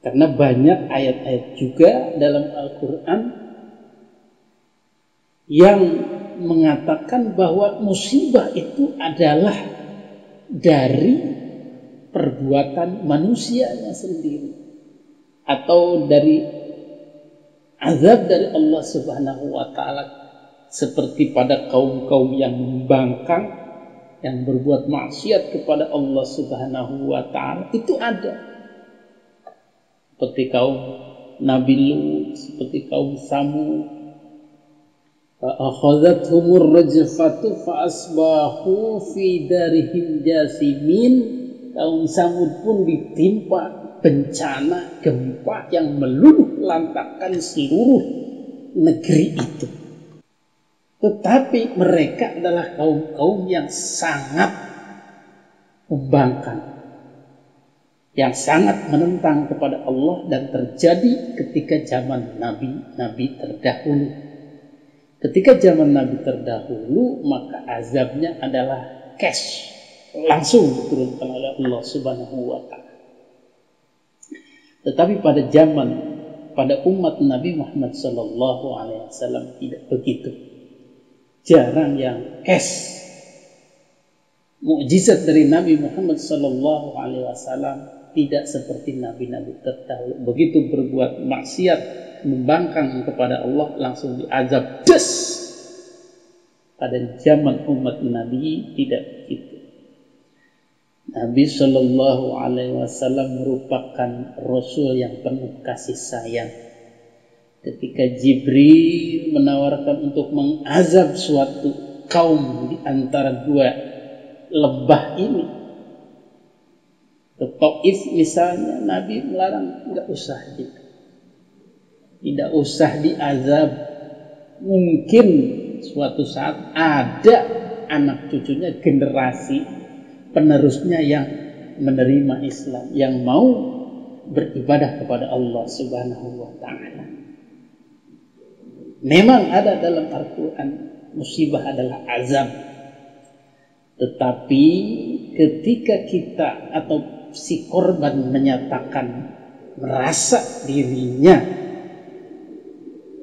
Karena banyak ayat-ayat juga dalam Al-Quran yang mengatakan bahwa musibah itu adalah dari perbuatan manusianya sendiri, atau dari azab dari Allah Subhanahu wa ta'ala, seperti pada kaum-kaum yang membangkang, yang berbuat maksiat kepada Allah Subhanahu wa ta'ala. Itu ada, seperti kaum Nabi Lut, seperti kaum Samud. Akhadhathumur rajfatu fa asbahu fi darihim jasimin. Kaum Samud pun ditimpa bencana gempa yang meluluh lantakkan seluruh negeri itu. Tetapi mereka adalah kaum-kaum yang sangat membangkang, yang sangat menentang kepada Allah, dan terjadi ketika zaman nabi-nabi terdahulu. Ketika zaman Nabi terdahulu, maka azabnya adalah cash, langsung diturunkan oleh Allah Subhanahu wa ta'ala. Tetapi pada umat Nabi Muhammad sallallahu alaihi wasallam tidak begitu. Jarang yang cash. Mukjizat dari Nabi Muhammad sallallahu alaihi wasallam tidak seperti nabi-nabi terdahulu. Begitu berbuat maksiat, membangkang kepada Allah, langsung diazab des. Pada zaman umat Nabi tidak begitu. Nabi Shallallahu Alaihi Wasallam merupakan Rasul yang penuh kasih sayang. Ketika Jibril menawarkan untuk mengazab suatu kaum di antara dua lembah ini, ke Taif misalnya, Nabi melarang, tidak usah diazab. Mungkin suatu saat ada anak cucunya, generasi penerusnya yang menerima Islam, yang mau beribadah kepada Allah Subhanahu wa ta'ala. Memang ada dalam Al-Quran, musibah adalah azab. Tetapi ketika kita atau si korban menyatakan merasa dirinya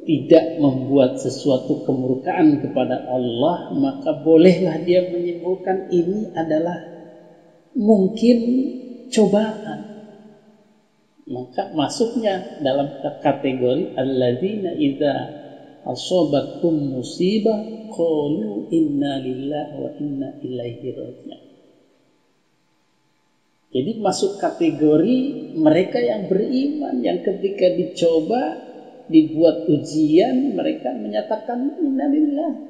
tidak membuat sesuatu kemurkaan kepada Allah, maka bolehlah dia menyimpulkan ini adalah mungkin cobaan. Maka masuknya dalam kategori alladzina idza asabatkum musibah qalu inna lillahi wa inna ilaihi raji'un. Jadi masuk kategori mereka yang beriman, yang ketika dicoba, dibuat ujian, mereka menyatakan innalillah,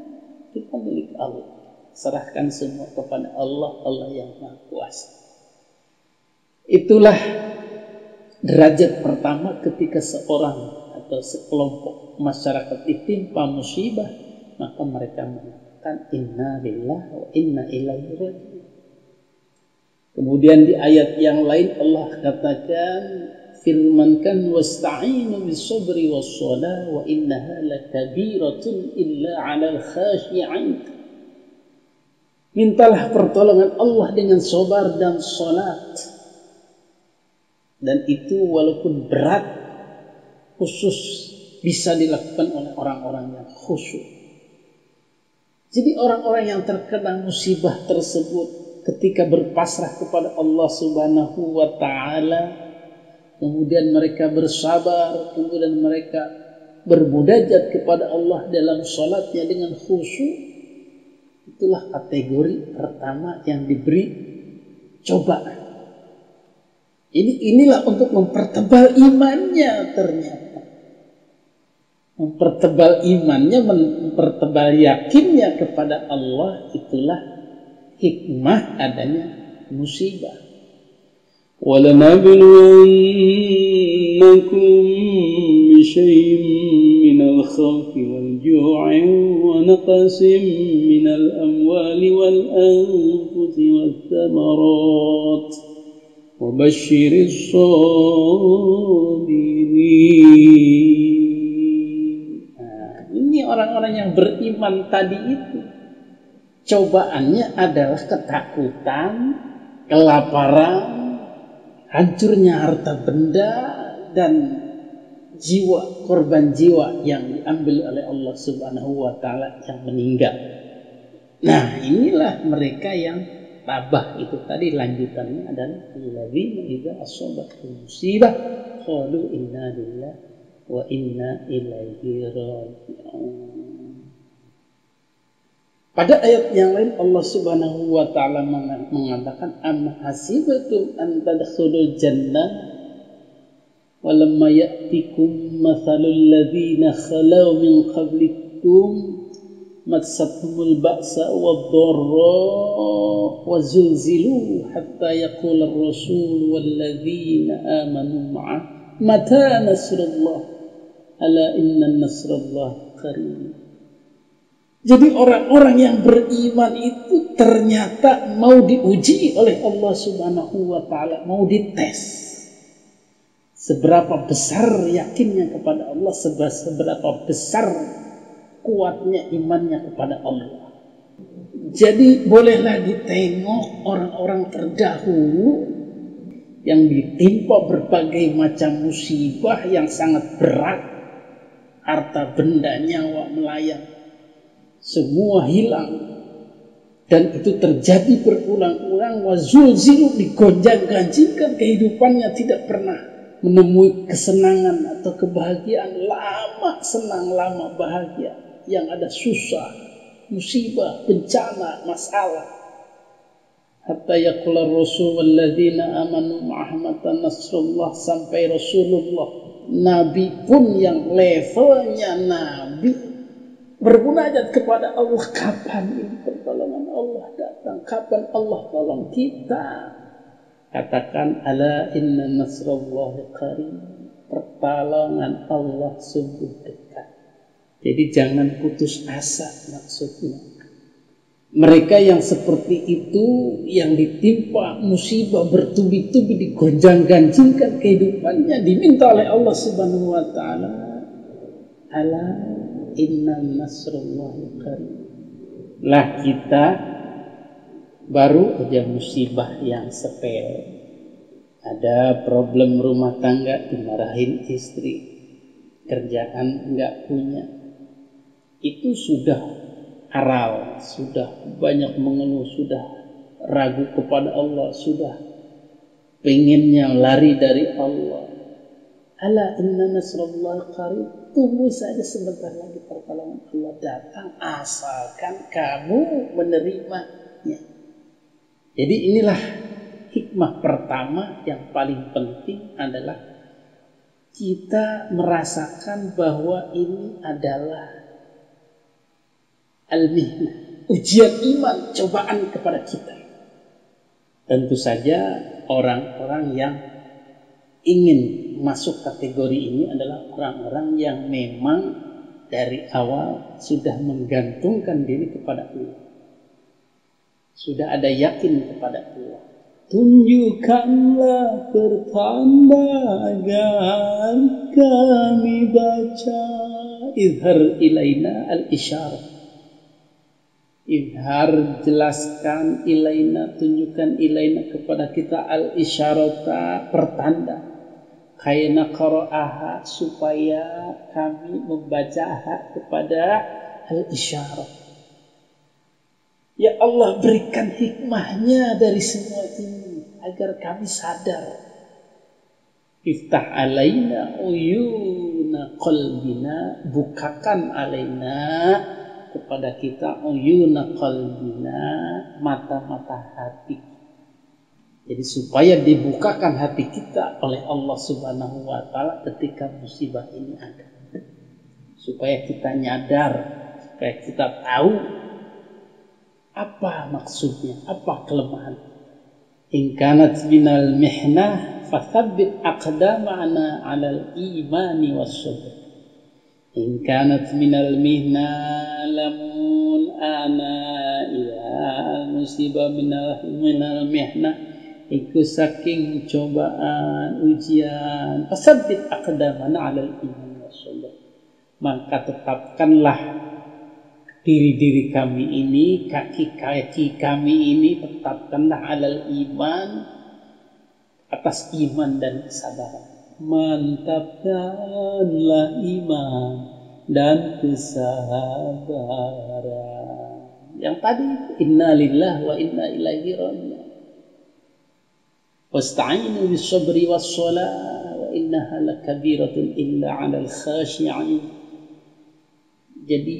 kita milik Allah, serahkan semua kepada Allah, Allah yang Maha Kuasa. Itulah derajat pertama ketika seorang atau sekelompok masyarakat ditimpa musibah, maka mereka mengatakan innalillah wa inna ilaihi raji'un. Kemudian di ayat yang lain Allah katakan, firmankan wasta'inu bis-sabri was-shalah wa innaha lakabiratun illa 'alal khashi'in. Mintalah pertolongan Allah dengan sabar dan salat. Dan itu walaupun berat, khusus bisa dilakukan oleh orang-orang yang khusyuk. Jadi orang-orang yang terkena musibah tersebut ketika berpasrah kepada Allah Subhanahu wa ta'ala, kemudian mereka bersabar, kemudian mereka bermunajat kepada Allah dalam salatnya dengan khusyuk, itulah kategori pertama yang diberi cobaan. Inilah untuk mempertebal imannya ternyata. Mempertebal imannya, mempertebal yakinnya kepada Allah, itulah hikmah adanya musibah. وَلَنَبْلُوَنَّكُمْ بِشَيْءٍ مِّنَ الْخَوْفِ وَالْجُوعِ وَنَقْصٍ مِّنَ الْأَمْوَالِ وَالْأَنفُسِ وَالثَّمَرَاتِ وَبَشِّرِ الصَّابِرِينَ. Ini orang-orang yang beriman tadi itu. Cobaannya adalah ketakutan, kelaparan, hancurnya harta benda, dan jiwa, korban jiwa yang diambil oleh Allah Subhanahu wa taala yang meninggal. Nah, inilah mereka yang tabah. Itu tadi lanjutannya adalah alladzina idza asabathum musibah qalu inna lillahi wa inna ilaihi raji'un. Pada ayat yang lain Allah Subhanahu wa taala mengatakan am hasibatum an tadkhulul jannah walamma ya'tikum mathalul ladzina khalau min qablikum massatuhumul ba'sa wad-dharra wa zulzilu hatta yaqula ar-rasul wal ladzina amanu ma'ah mata nasrullah ala inna nasrullah qarib. Jadi orang-orang yang beriman itu ternyata mau diuji oleh Allah Subhanahu wa taala, mau dites. Seberapa besar yakinnya kepada Allah, seberapa besar kuatnya imannya kepada Allah. Jadi bolehlah ditengok orang-orang terdahulu yang ditimpa berbagai macam musibah yang sangat berat, harta benda nyawa melayang, semua hilang, dan itu terjadi berulang-ulang. Wazulzilu, digonjang-ganjingkan kehidupannya, tidak pernah menemui kesenangan atau kebahagiaan. Lama senang, lama bahagia, yang ada susah, musibah, bencana, masalah. Hatta yaqula rasul walladzina amanu ma'ahmatan nasrullah, sampai Rasulullah Nabi pun yang levelnya Nabi bermunajat kepada Allah, kapan ini pertolongan Allah datang, kapan Allah tolong kita. Katakan ala inna nasrallahi qarib, pertolongan Allah sungguh dekat. Jadi jangan putus asa maksudnya. Mereka yang seperti itu, yang ditimpa musibah bertubi-tubi, digonjang-ganjingkan kehidupannya, diminta oleh Allah Subhanahu wa taala, ala inna nasrullahi qarib. Lah kita baru aja musibah yang sepele, ada problem rumah tangga, dimarahin istri, kerjaan enggak punya, itu sudah aral, sudah banyak mengeluh, sudah ragu kepada Allah, sudah pengennya lari dari Allah. Ala inna nasrullahi qarib, tunggu saja sebentar lagi pertolongan Allah datang, asalkan kamu menerimanya. Jadi inilah hikmah pertama yang paling penting, adalah kita merasakan bahwa ini adalah al-mihnah, ujian iman, cobaan kepada kita. Tentu saja orang-orang yang ingin masuk kategori ini adalah orang-orang yang memang dari awal sudah menggantungkan diri kepada Allah, sudah ada yakin kepada Allah. Tunjukkanlah pertanda agar kami baca. Izhar ilaina al-isyarah. Izhar, jelaskan, ilaina, tunjukkan, ilaina kepada kita, al-isyarata, pertanda. Kayna qara'aha, supaya kami membaca kepada al-isyarah. Ya Allah, berikan hikmahnya dari semua ini agar kami sadar. Iftah alaina uyuna qalbina, bukakan alaina kepada kita uyuna qalbina, mata-mata hati. Jadi supaya dibukakan hati kita oleh Allah Subhanahu wa taala ketika musibah ini ada. Supaya kita nyadar, supaya kita tahu apa maksudnya, apa kelemahan. In kanat minal mihnah fathabbit aqdamana 'alal imani was-sabr. In kanat minal mihnah lamun ana ila musibah minal mihnah, iku saking cobaan, ujian, fathabbit aqdamana 'alal imani was-sabr. Maka tetapkanlah diri-diri kami ini, kaki-kaki kami ini, tetapkanlah alal iman, atas iman dan kesabaran. mantapkanlah iman dan kesabaran. Yang tadi inna lillahi wa inna ilaihi raji'un. Wasta'inu bis sabri was shalah wa innaha lakabiratun illa 'alal khashi'in. Jadi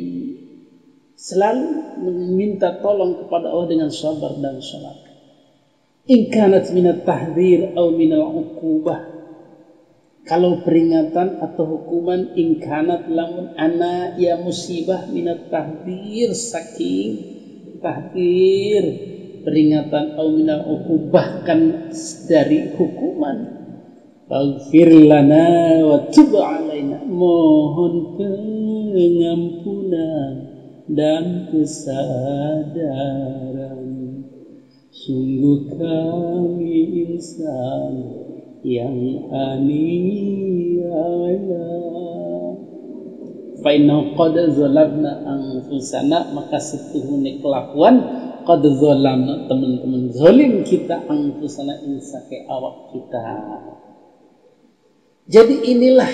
selalu meminta tolong kepada Allah dengan sabar dan salat. In kanat minat tahdhir atau minal uqubah. Kalau peringatan atau hukuman, in kanat lamun ana ya musibah minat tahdhir, saking tahdhir peringatan atau minal uqubah, bahkan dari hukuman. Faghfir lana wa tub alaina, mohon pengampunan dan kesadaran. Sungguh kami insan yang aniaya. Fa inna qad zalamna anfusana, maka setuhune kelakuan qad zalamna, teman-teman, zalim kita anfusana ing sake awak kita. Jadi inilah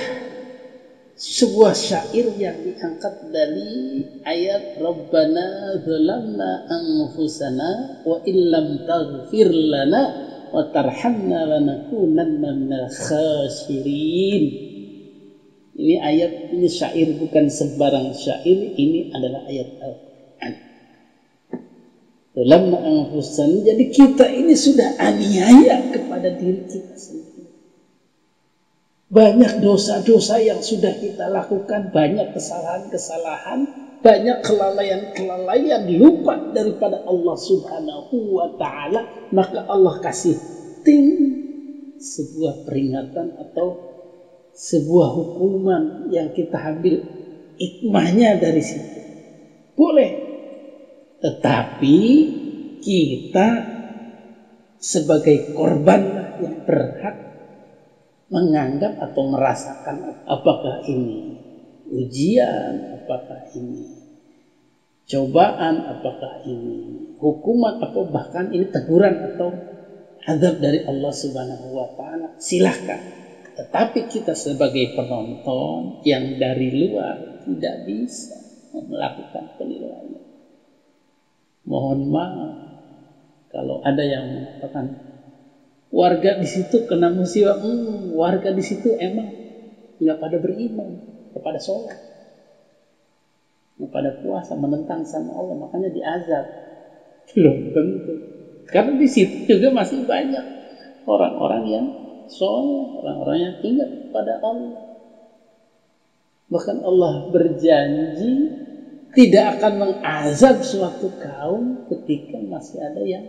sebuah syair yang diangkat dari ayat Rabbana zalamna anfusana wa illam taghfir lana wa tarhamna lanakunanna minal khasirin. Ini ayat, ini syair, bukan sembarang syair, ini adalah ayat Al-Quran. Zalamna anfusana, jadi kita ini sudah aniaya kepada diri kita sendiri. Banyak dosa-dosa yang sudah kita lakukan, banyak kesalahan-kesalahan, banyak kelalaian-kelalaian, lupa daripada Allah Subhanahu wa ta'ala. Maka Allah kasih sebuah peringatan atau sebuah hukuman yang kita ambil hikmahnya dari situ. Boleh. Tetapi kita sebagai korban yang berhak menganggap atau merasakan apakah ini ujian, apakah ini cobaan, apakah ini hukuman, atau bahkan ini teguran atau azab dari Allah Subhanahu wa ta'ala. Silahkan. Tetapi kita sebagai penonton yang dari luar tidak bisa melakukan penilaian. Mohon maaf kalau ada yang mengatakan warga di situ kena musibah, warga di situ emang nggak pada beriman, nggak pada sholat, nggak pada puasa, menentang sama Allah, makanya diazab. Belum tentu, karena di situ juga masih banyak orang-orang yang sholat, orang-orang yang ingat kepada Allah. Bahkan Allah berjanji tidak akan mengazab suatu kaum ketika masih ada yang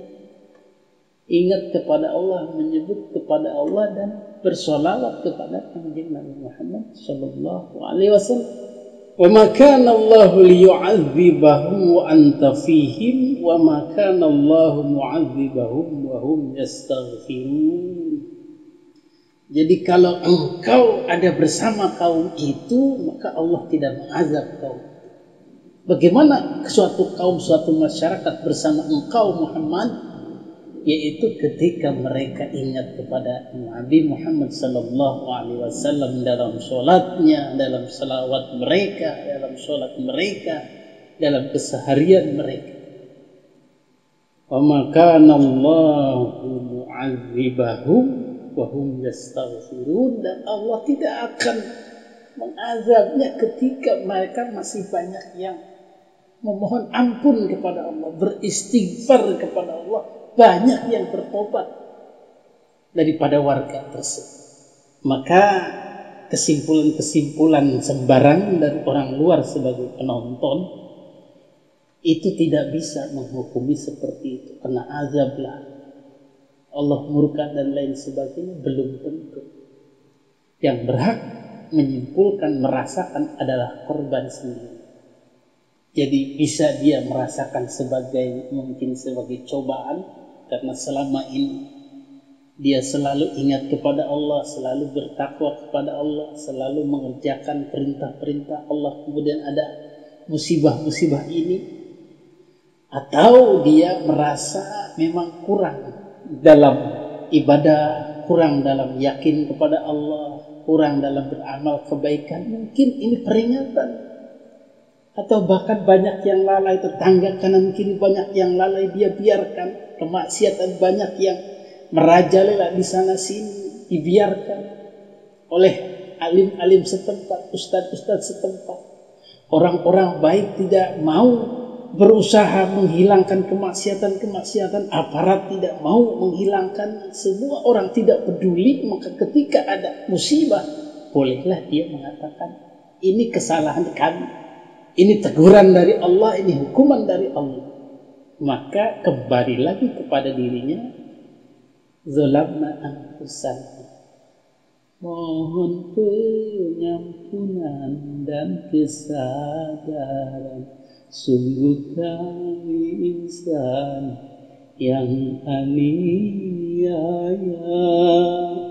ingat kepada Allah, menyebut kepada Allah, dan bersolawat kepada Nabi Muhammad sallallahu alaihi wasallam. Wa ma kana Allahu liyu'adzibahum wa anta fihim wa ma kana Allahu mu'adzibahum wa hum yastaghfirun. Jadi kalau engkau ada bersama kaum itu, maka Allah tidak mengazab kaum. Bagaimana suatu kaum, suatu masyarakat bersama engkau Muhammad? Yaitu ketika mereka ingat kepada Nabi Muhammad sallallahu alaihi wasallam dalam sholatnya, dalam salawat mereka, dalam sholat mereka, dalam keseharian mereka. Wa ma kana Allahu mu'adzibahum wa hum yastaghfirun, dan Allah tidak akan mengazabnya ketika mereka masih banyak yang memohon ampun kepada Allah, beristighfar kepada Allah, banyak yang bertobat daripada warga tersebut. Maka kesimpulan-kesimpulan sembarang dari orang luar sebagai penonton itu tidak bisa menghukumi seperti itu, kena azablah, Allah murka dan lain sebagainya. Belum tentu. Yang berhak menyimpulkan, merasakan adalah korban sendiri. Jadi bisa dia merasakan sebagai, mungkin sebagai cobaan, karena selama ini dia selalu ingat kepada Allah, selalu bertakwa kepada Allah, selalu mengerjakan perintah-perintah Allah, kemudian ada musibah-musibah ini. Atau dia merasa memang kurang dalam ibadah, kurang dalam yakin kepada Allah, kurang dalam beramal kebaikan, mungkin ini peringatan. Atau bahkan banyak yang lalai, tetangga kanan kiri banyak yang lalai, dia biarkan kemaksiatan, banyak yang merajalela di sana sini, dibiarkan oleh alim-alim setempat, ustadz-ustadz setempat. Orang-orang baik tidak mau berusaha menghilangkan kemaksiatan-kemaksiatan, aparat tidak mau menghilangkan, semua orang tidak peduli. Maka ketika ada musibah, bolehlah dia mengatakan, ini kesalahan kami, ini teguran dari Allah, ini hukuman dari Allah. Maka kembali lagi kepada dirinya, zalamna anfusana, mohon pengampunan dan kesadaran, sungguh kami insan yang aniaya.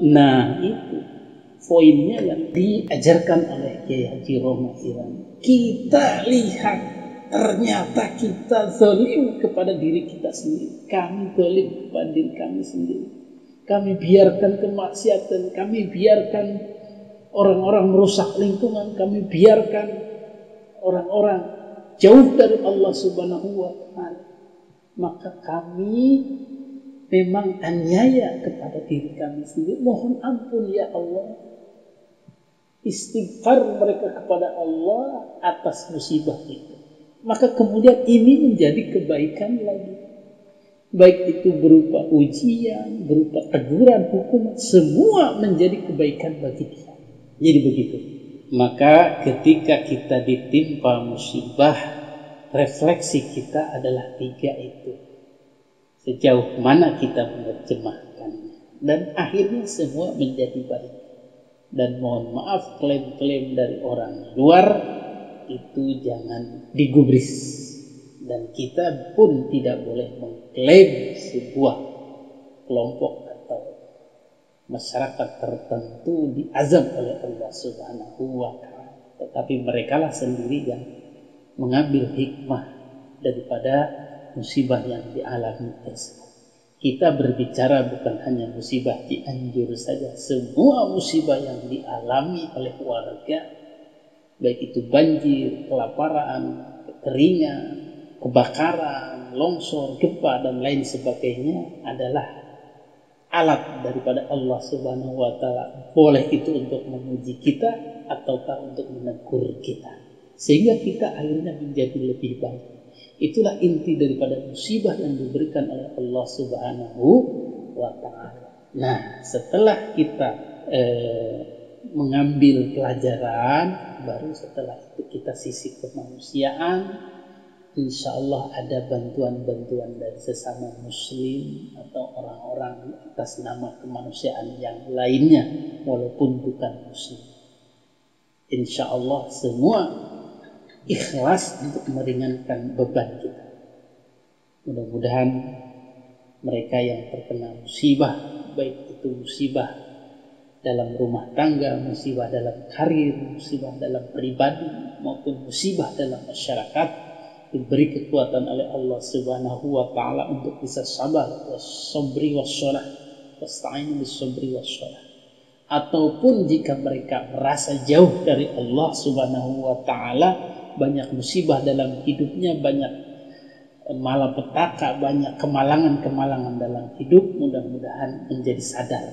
Nah, itu poinnya yang diajarkan oleh Kiai Haji Roma Irani. Kita lihat, ternyata kita zalim kepada diri kita sendiri. Kami zalim kepada diri kami sendiri. Kami biarkan kemaksiatan, kami biarkan orang-orang merusak lingkungan, kami biarkan orang-orang jauh dari Allah Subhanahu wa Ta'ala. Maka kami memang aniaya kepada diri kami sendiri. Mohon ampun ya Allah. Istighfar mereka kepada Allah atas musibah itu. Maka kemudian ini menjadi kebaikan lagi. Baik itu berupa ujian, berupa teguran, hukuman, semua menjadi kebaikan bagi dia. Jadi begitu. Maka ketika kita ditimpa musibah, refleksi kita adalah 3 itu. Sejauh mana kita menerjemahkannya. Dan akhirnya semua menjadi baik. Dan mohon maaf, klaim-klaim dari orang luar itu jangan digubris. Dan kita pun tidak boleh mengklaim sebuah kelompok atau masyarakat tertentu diazab oleh Allah Subhanahu wa Ta'ala. Tetapi merekalah sendiri yang mengambil hikmah daripada musibah yang dialami tersebut. Kita berbicara bukan hanya musibah Cianjur saja, semua musibah yang dialami oleh warga, baik itu banjir, kelaparan, kekeringan, kebakaran, longsor, gempa, dan lain sebagainya adalah alat daripada Allah Subhanahu wa Ta'ala. Boleh itu untuk menguji kita ataukah untuk menegur kita, sehingga kita akhirnya menjadi lebih baik. Itulah inti daripada musibah yang diberikan oleh Allah Subhanahu wa Ta'ala. Nah, setelah kita mengambil pelajaran, baru setelah itu kita sisi kemanusiaan. Insya Allah ada bantuan-bantuan dari sesama muslim atau orang-orang atas nama kemanusiaan yang lainnya walaupun bukan muslim. Insya Allah semua ikhlas untuk meringankan beban kita. Mudah-mudahan mereka yang terkena musibah, baik itu musibah dalam rumah tangga, musibah dalam karir, musibah dalam pribadi, maupun musibah dalam masyarakat, diberi kekuatan oleh Allah Subhanahu wa Ta'ala untuk bisa sabar, was-sabri was-shalah, wasta'inu bis-sabri was-shalah. Ataupun jika mereka merasa jauh dari Allah Subhanahu wa Ta'ala, banyak musibah dalam hidupnya, banyak malapetaka, banyak kemalangan-kemalangan dalam hidup, mudah-mudahan menjadi sadar,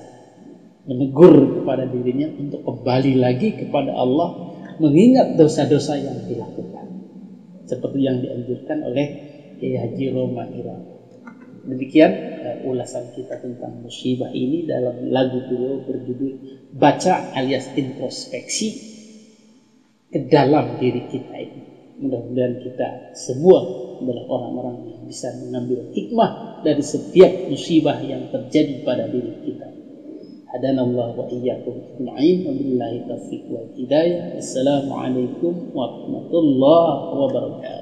menegur kepada dirinya untuk kembali lagi kepada Allah, mengingat dosa-dosa yang dilakukan, seperti yang dianjurkan oleh Kiai Haji Roma Irani. Demikian ulasan kita tentang musibah ini dalam lagu beliau berjudul Baca alias introspeksi ke dalam diri kita ini. Mudah-mudahan kita semua adalah orang-orang yang bisa mengambil hikmah dari setiap musibah yang terjadi pada diri kita. Hadanallahu wa iyyakum ajma'in, wabillahi taufiq wal hidayah. Assalamualaikum warahmatullahi wabarakatuh.